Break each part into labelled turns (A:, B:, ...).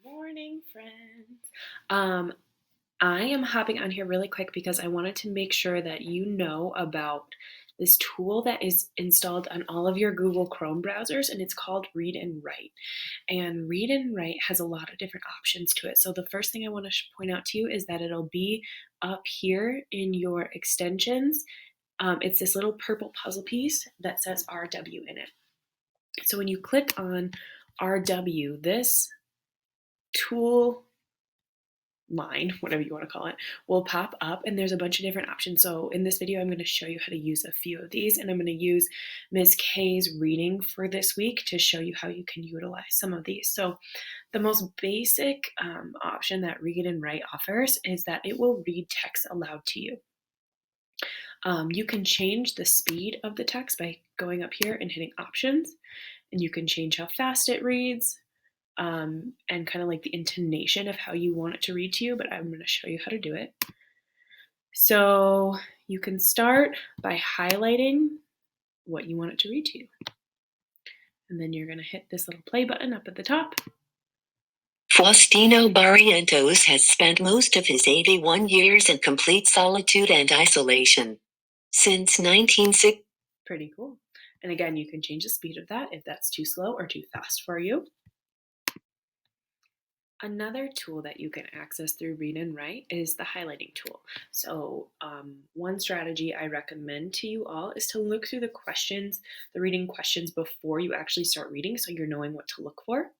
A: Morning, friends. Um, I am hopping on here really quick because I wanted to make sure that you know about this tool that is installed on all of your Google Chrome browsers, and it's called Read and Write. And Read and Write has a lot of different options to it. So the first thing I want to point out to you is that it'll be up here in your extensions. It's this little purple puzzle piece that says RW in it. So when you click on RW, this tool line, whatever you want to call it, will pop up, and there's a bunch of different options. So in this video, I'm going to show you how to use a few of these, and I'm going to use Ms. K's reading for this week to show you how you can utilize some of these. So the most basic option that Read and Write offers is that it will read text aloud to you. You can change the speed of the text by going up here and hitting options, and you can change how fast it reads, and kind of like the intonation of how you want it to read to you, but I'm going to show you how to do it. So you can start by highlighting what you want it to read to you. And then you're going to hit this little play button up at the top.
B: Faustino Barrientos has spent most of his 81 years in complete solitude and isolation. Since 1960.
A: Pretty cool. And again, you can change the speed of that if that's too slow or too fast for you. Another tool that you can access through Read and Write is the highlighting tool. So one strategy I recommend to you all is to look through the questions, the reading questions before you actually start reading, so you're knowing what to look for.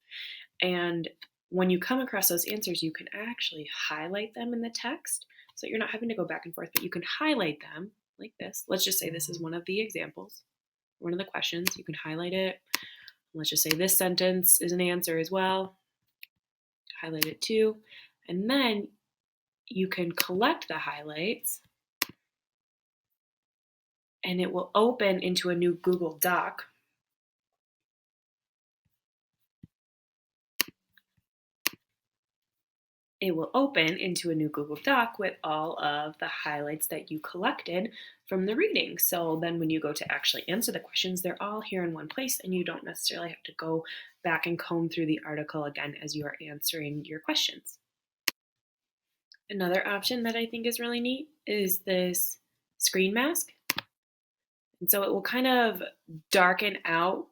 A: And when you come across those answers, you can actually highlight them in the text, so you're not having to go back and forth, but you can highlight them like this. Let's just say this is one of the examples, one of the questions. You can highlight it. Let's just say this sentence is an answer as well. Highlight it too, and then you can collect the highlights and it will open into a new Google Doc. It will open into a new Google Doc with all of the highlights that you collected from the reading. So then when you go to actually answer the questions, they're all here in one place, and you don't necessarily have to go back and comb through the article again as you are answering your questions. Another option that I think is really neat is this screen mask. And so it will kind of darken out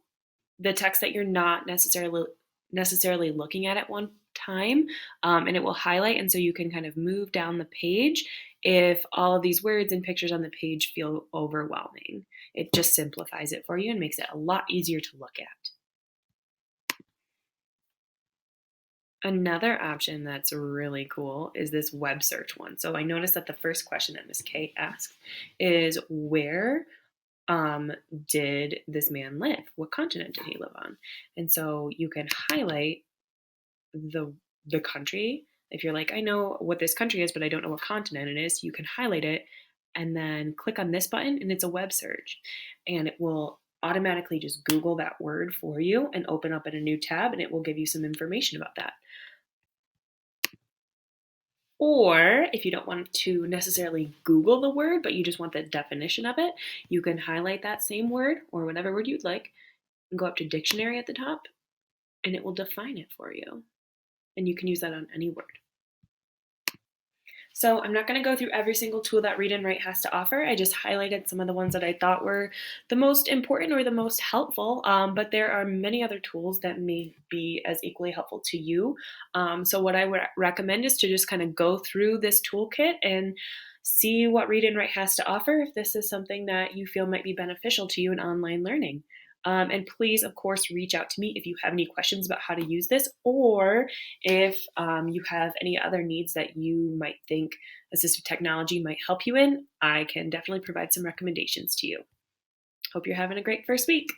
A: the text that you're not necessarily looking at one time, and it will highlight, and so you can kind of move down the page if all of these words and pictures on the page feel overwhelming. It just simplifies it for you and makes it a lot easier to look at. Another option that's really cool is this web search one. So I noticed that the first question that Ms. K asked is, where did this man live? What continent did he live on? And so you can highlight the country. If you're like, I know what this country is, but I don't know what continent it is, you can highlight it and then click on this button, and it's a web search. And it will automatically just Google that word for you and open up in a new tab, and it will give you some information about that. Or if you don't want to necessarily Google the word, but you just want the definition of it, you can highlight that same word or whatever word you'd like and go up to dictionary at the top, and it will define it for you. And you can use that on any word. So I'm not going to go through every single tool that Read and Write has to offer. I just highlighted some of the ones that I thought were the most important or the most helpful, but there are many other tools that may be as equally helpful to you. So what I would recommend is to just kind of go through this toolkit and see what Read and Write has to offer if this is something that you feel might be beneficial to you in online learning. And please, of course, reach out to me if you have any questions about how to use this, or if you have any other needs that you might think assistive technology might help you in. I can definitely provide some recommendations to you. Hope you're having a great first week.